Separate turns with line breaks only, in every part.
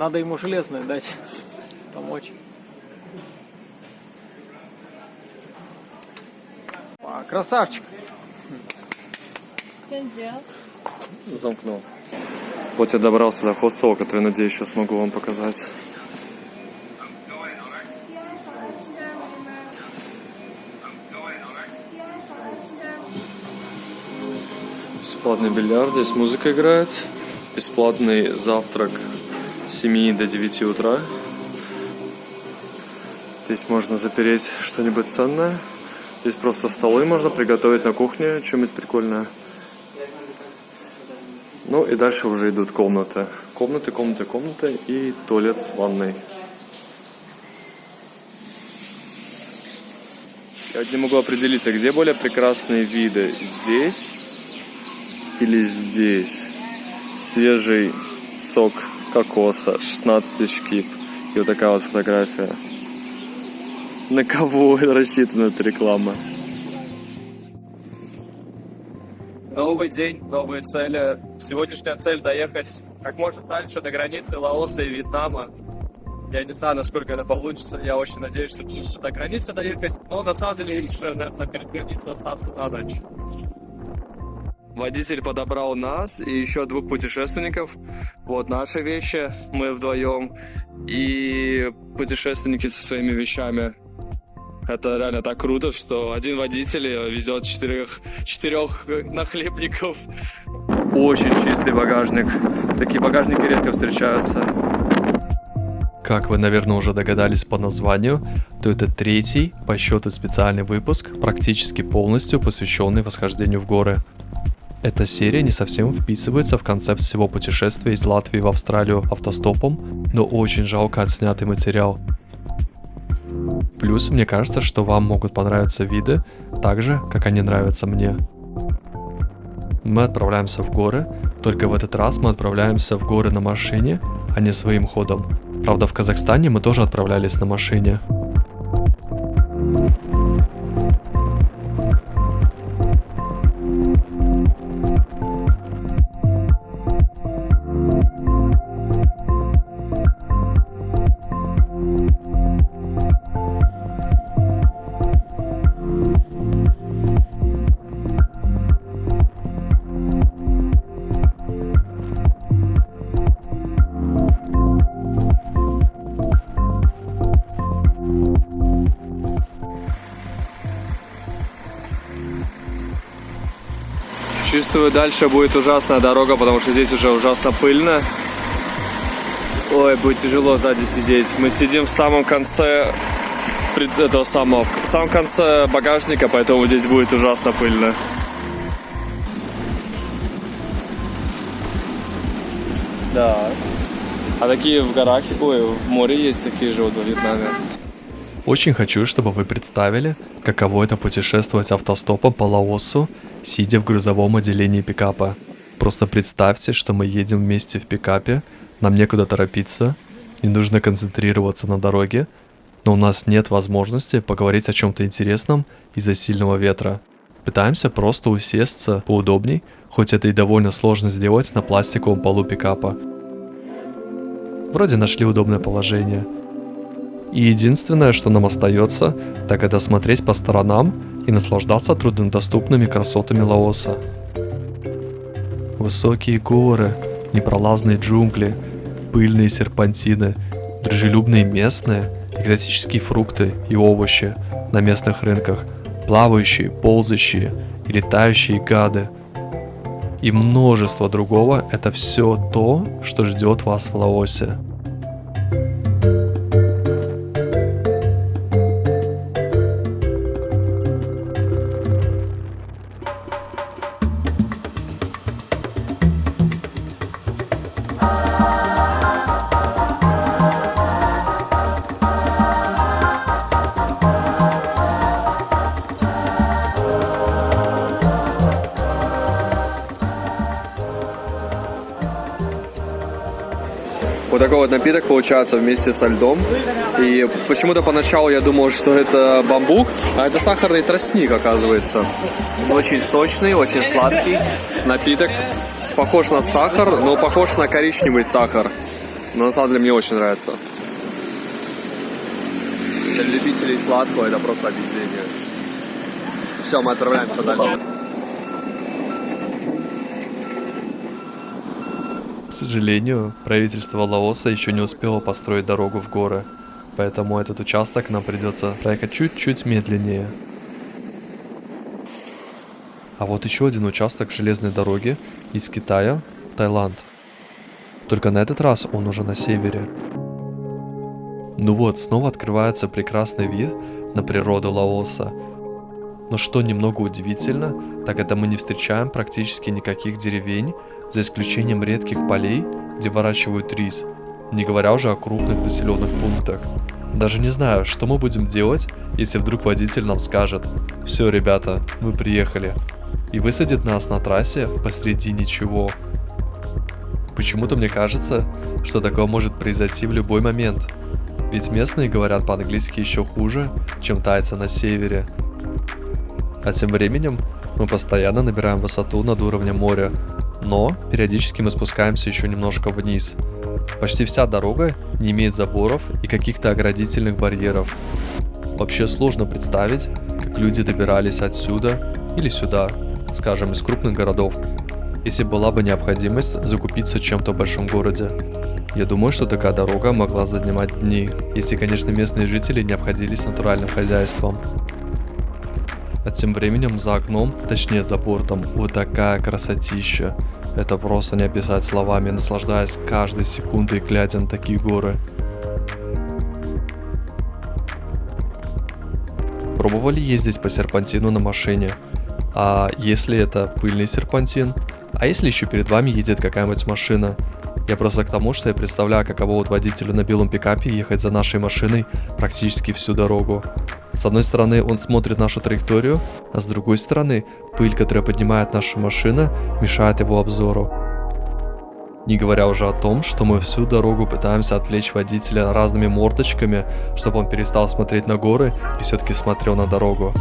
Надо ему железную дать, помочь. Красавчик.
Что сделал?
Замкнул. Вот я добрался до хостела, который, надеюсь, сейчас смогу вам показать. Бесплатный бильярд, здесь музыка играет. Бесплатный завтрак с 7 до 9 утра. Здесь можно запереть что-нибудь ценное. Здесь просто столы можно приготовить на кухне, что-нибудь прикольное. Ну и дальше уже идут комнаты. Комнаты и туалет с ванной. Я не могу определиться, где более прекрасные виды. Здесь или здесь. Свежий сок кокоса, 16 тысяч кип. И вот такая вот фотография. На кого рассчитана эта реклама? Новый день, новые цели. Сегодняшняя цель — доехать как можно дальше до границы Лаоса и Вьетнама. Я не знаю, насколько это получится. Я очень надеюсь, что получится до границы доехать. Но на самом деле лучше, наверное, перед границей остаться на ночь. Водитель подобрал нас и еще 2 путешественников. Вот наши вещи, мы вдвоем. И путешественники со своими вещами. Это реально так круто, что один водитель везет 4 нахлебников. Очень чистый багажник. Такие багажники редко встречаются. Как вы, наверное, уже догадались по названию, то это 3-й по счету специальный выпуск, практически полностью посвященный восхождению в горы. Эта серия не совсем вписывается в концепт всего путешествия из Латвии в Австралию автостопом, но очень жалко отснятый материал. Плюс, мне кажется, что вам могут понравиться виды так же, как они нравятся мне. Мы отправляемся в горы, только в этот раз мы отправляемся в горы на машине, а не своим ходом. Правда, в Казахстане мы тоже отправлялись на машине. Чувствую, дальше будет ужасная дорога, потому что здесь уже ужасно пыльно. Ой, будет тяжело сзади сидеть. Мы сидим в самом конце в самом конце багажника, поэтому здесь будет ужасно пыльно. Да. А такие в горах, в море есть такие же вот во Вьетнаме. Очень хочу, чтобы вы представили, каково это путешествовать автостопом по Лаосу, сидя в грузовом отделении пикапа. Просто представьте, что мы едем вместе в пикапе, нам некуда торопиться, не нужно концентрироваться на дороге, но у нас нет возможности поговорить о чем-то интересном из-за сильного ветра. Пытаемся просто усесться поудобней, хоть это и довольно сложно сделать на пластиковом полу пикапа. Вроде нашли удобное положение. И единственное, что нам остается, так это смотреть по сторонам и наслаждаться труднодоступными красотами Лаоса. Высокие горы, непролазные джунгли, пыльные серпантины, дружелюбные местные, экзотические фрукты и овощи на местных рынках, плавающие, ползающие и летающие гады. И множество другого — это все то, что ждет вас в Лаосе. Вот такой вот напиток получается вместе со льдом. И почему-то поначалу я думал, что это бамбук, а это сахарный тростник, оказывается. Очень сочный, очень сладкий напиток. Похож на сахар, но похож на коричневый сахар. Но на самом деле мне очень нравится. Для любителей сладкого это просто объединение. Все, мы отправляемся дальше. К сожалению, правительство Лаоса еще не успело построить дорогу в горы, поэтому этот участок нам придется проехать чуть-чуть медленнее. А вот еще один участок железной дороги из Китая в Таиланд. Только на этот раз он уже на севере. Ну вот, снова открывается прекрасный вид на природу Лаоса. Но что немного удивительно, так это мы не встречаем практически никаких деревень, за исключением редких полей, где выращивают рис, не говоря уже о крупных населенных пунктах. Даже не знаю, что мы будем делать, если вдруг водитель нам скажет: «Все, ребята, мы приехали», и высадит нас на трассе посреди ничего. Почему-то мне кажется, что такое может произойти в любой момент, ведь местные говорят по-английски еще хуже, чем тайцы на севере. А тем временем мы постоянно набираем высоту над уровнем моря, но периодически мы спускаемся еще немножко вниз. Почти вся дорога не имеет заборов и каких-то оградительных барьеров. Вообще сложно представить, как люди добирались отсюда или сюда, скажем, из крупных городов, если была бы необходимость закупиться чем-то в большом городе. Я думаю, что такая дорога могла занимать дни, если, конечно, местные жители не обходились натуральным хозяйством. А тем временем за окном, точнее за бортом, вот такая красотища. Это просто не описать словами, наслаждаясь каждой секундой, глядя на такие горы. Пробовали ездить по серпантину на машине? А если это пыльный серпантин? А если еще перед вами едет какая-нибудь машина? Я просто к тому, что я представляю, каково вот водителю на белом пикапе ехать за нашей машиной практически всю дорогу. С одной стороны, он смотрит нашу траекторию, а с другой стороны, пыль, которая поднимает наша машина, мешает его обзору. Не говоря уже о том, что мы всю дорогу пытаемся отвлечь водителя разными мордочками, чтобы он перестал смотреть на горы и все-таки смотрел на дорогу.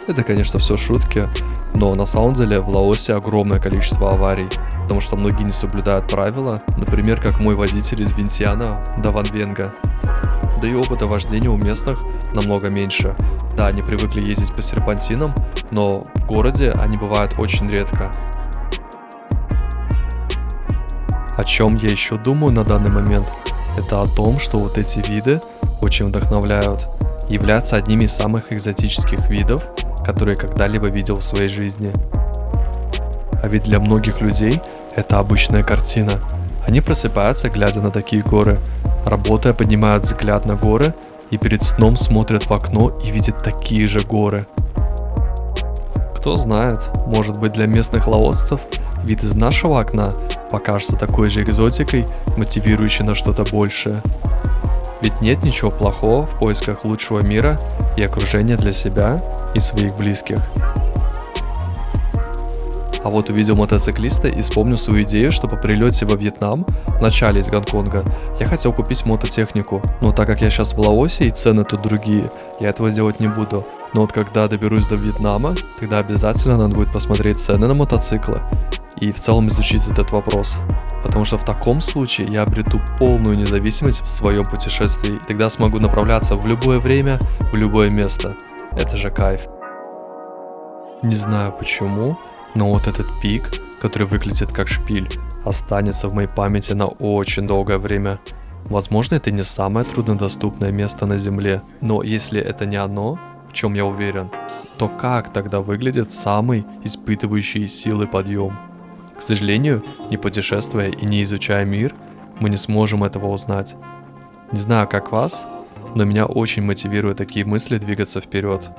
Это, конечно, все шутки, но на самом деле в Лаосе огромное количество аварий, потому что многие не соблюдают правила, например, как мой водитель из Винсиана до Ван Венга. Да и опыта вождения у местных намного меньше. Да, они привыкли ездить по серпантинам, но в городе они бывают очень редко. О чем я еще думаю на данный момент? Это о том, что вот эти виды очень вдохновляют, являются одними из самых экзотических видов, которые когда-либо видел в своей жизни. А ведь для многих людей это обычная картина. Они просыпаются, глядя на такие горы, работая, поднимают взгляд на горы и перед сном смотрят в окно и видят такие же горы. Кто знает, может быть, для местных лаосцев вид из нашего окна покажется такой же экзотикой, мотивирующей на что-то большее. Ведь нет ничего плохого в поисках лучшего мира и окружения для себя и своих близких. А вот увидел мотоциклиста и вспомнил свою идею, что по прилете во Вьетнам, в начале из Гонконга, я хотел купить мототехнику. Но так как я сейчас в Лаосе и цены тут другие, я этого делать не буду. Но вот когда доберусь до Вьетнама, тогда обязательно надо будет посмотреть цены на мотоциклы и в целом изучить этот вопрос. Потому что в таком случае я обрету полную независимость в своем путешествии, и тогда смогу направляться в любое время, в любое место. Это же кайф. Не знаю почему, но вот этот пик, который выглядит как шпиль, останется в моей памяти на очень долгое время. Возможно, это не самое труднодоступное место на Земле, но если это не оно, в чем я уверен, то как тогда выглядит самый испытывающий силы подъем? К сожалению, не путешествуя и не изучая мир, мы не сможем этого узнать. Не знаю, как вас, но меня очень мотивируют такие мысли двигаться вперед.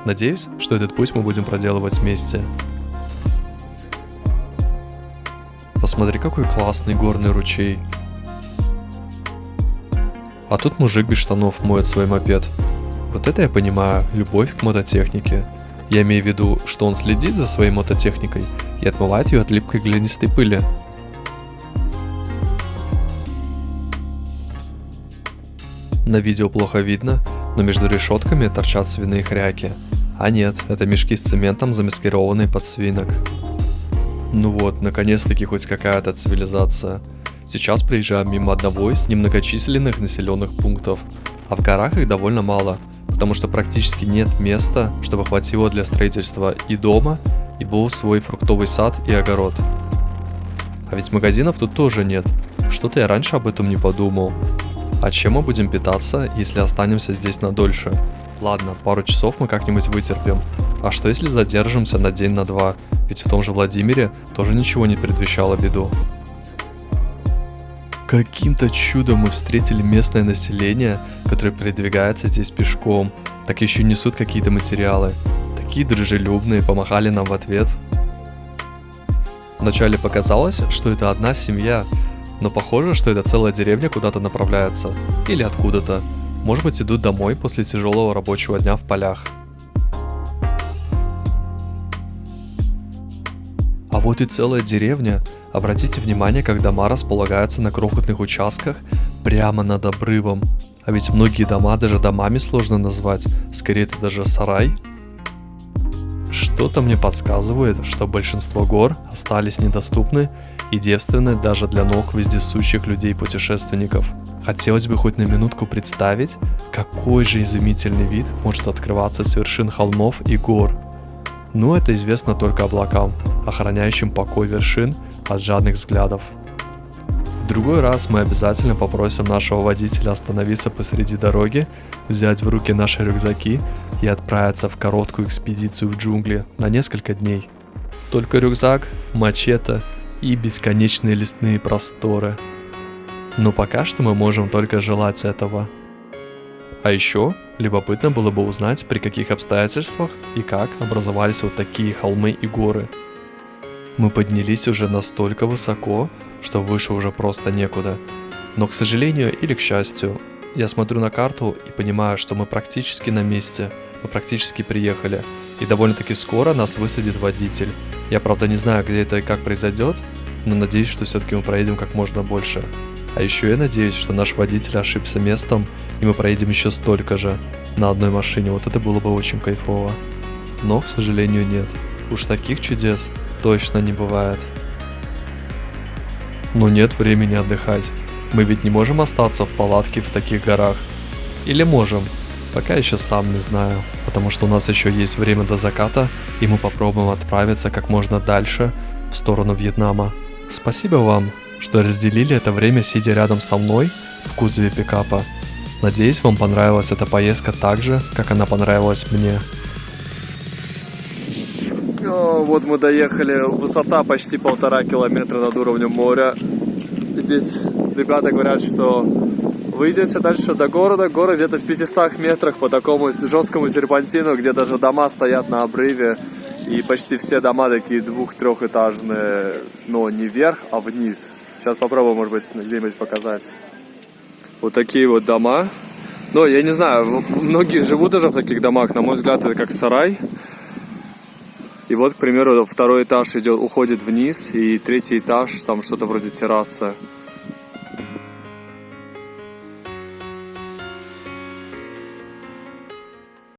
Надеюсь, что этот путь мы будем проделывать вместе. Посмотри, какой классный горный ручей. А тут мужик без штанов моет свой мопед. Вот это я понимаю, любовь к мототехнике. Я имею в виду, что он следит за своей мототехникой и отмывает ее от липкой глинистой пыли. На видео плохо видно, но между решетками торчат свиные хряки. А нет, это мешки с цементом, замаскированные под свинок. Ну вот, наконец-таки хоть какая-то цивилизация. Сейчас проезжаем мимо одного из немногочисленных населенных пунктов, а в горах их довольно мало, потому что практически нет места, чтобы хватило для строительства и дома, и был свой фруктовый сад и огород. А ведь магазинов тут тоже нет. Что-то я раньше об этом не подумал. А чем мы будем питаться, если останемся здесь надольше? Ладно, пару часов мы как-нибудь вытерпим. А что если задержимся на день, на два? Ведь в том же Владимире тоже ничего не предвещало беду. Каким-то чудом мы встретили местное население, которое передвигается здесь пешком. Так еще несут какие-то материалы. Такие дружелюбные, помахали нам в ответ. Вначале показалось, что это одна семья, но похоже, что это целая деревня куда-то направляется. Или откуда-то. Может быть, идут домой после тяжелого рабочего дня в полях. А вот и целая деревня. Обратите внимание, как дома располагаются на крохотных участках прямо над обрывом. А ведь многие дома даже домами сложно назвать, скорее это даже сарай. Что-то мне подсказывает, что большинство гор остались недоступны и девственны даже для ног вездесущих людей-путешественников. Хотелось бы хоть на минутку представить, какой же изумительный вид может открываться с вершин холмов и гор. Но это известно только облакам, охраняющим покой вершин от жадных взглядов. В другой раз мы обязательно попросим нашего водителя остановиться посреди дороги, взять в руки наши рюкзаки и отправиться в короткую экспедицию в джунгли на несколько дней. Только рюкзак, мачете и бесконечные лесные просторы. Но пока что мы можем только желать этого. А еще любопытно было бы узнать, при каких обстоятельствах и как образовались вот такие холмы и горы. Мы поднялись уже настолько высоко, что выше уже просто некуда. Но, к сожалению или к счастью, я смотрю на карту и понимаю, что мы практически на месте, мы практически приехали. И довольно-таки скоро нас высадит водитель. Я, правда, не знаю, где это и как произойдет, но надеюсь, что все-таки мы проедем как можно больше. А еще я надеюсь, что наш водитель ошибся местом, и мы проедем еще столько же на одной машине. Вот это было бы очень кайфово. Но, к сожалению, нет. Уж таких чудес точно не бывает. Но нет времени отдыхать. Мы ведь не можем остаться в палатке в таких горах. Или можем? Пока еще сам не знаю. Потому что у нас еще есть время до заката, и мы попробуем отправиться как можно дальше в сторону Вьетнама. Спасибо вам, что разделили это время, сидя рядом со мной в кузове пикапа. Надеюсь, вам понравилась эта поездка так же, как она понравилась мне. Вот мы доехали, высота почти 1,5 километра над уровнем моря. Здесь ребята говорят, что вы идете дальше до города, город где-то в 500 метрах по такому жесткому серпантину, где даже дома стоят на обрыве. И почти все дома такие 2-3-этажные, но не вверх, а вниз. Сейчас попробую, может быть, где-нибудь показать. Вот такие вот дома. Но я не знаю, многие живут даже в таких домах. На мой взгляд, это как сарай. И вот, к примеру, 2-й этаж уходит вниз, и 3-й этаж, там что-то вроде террасы.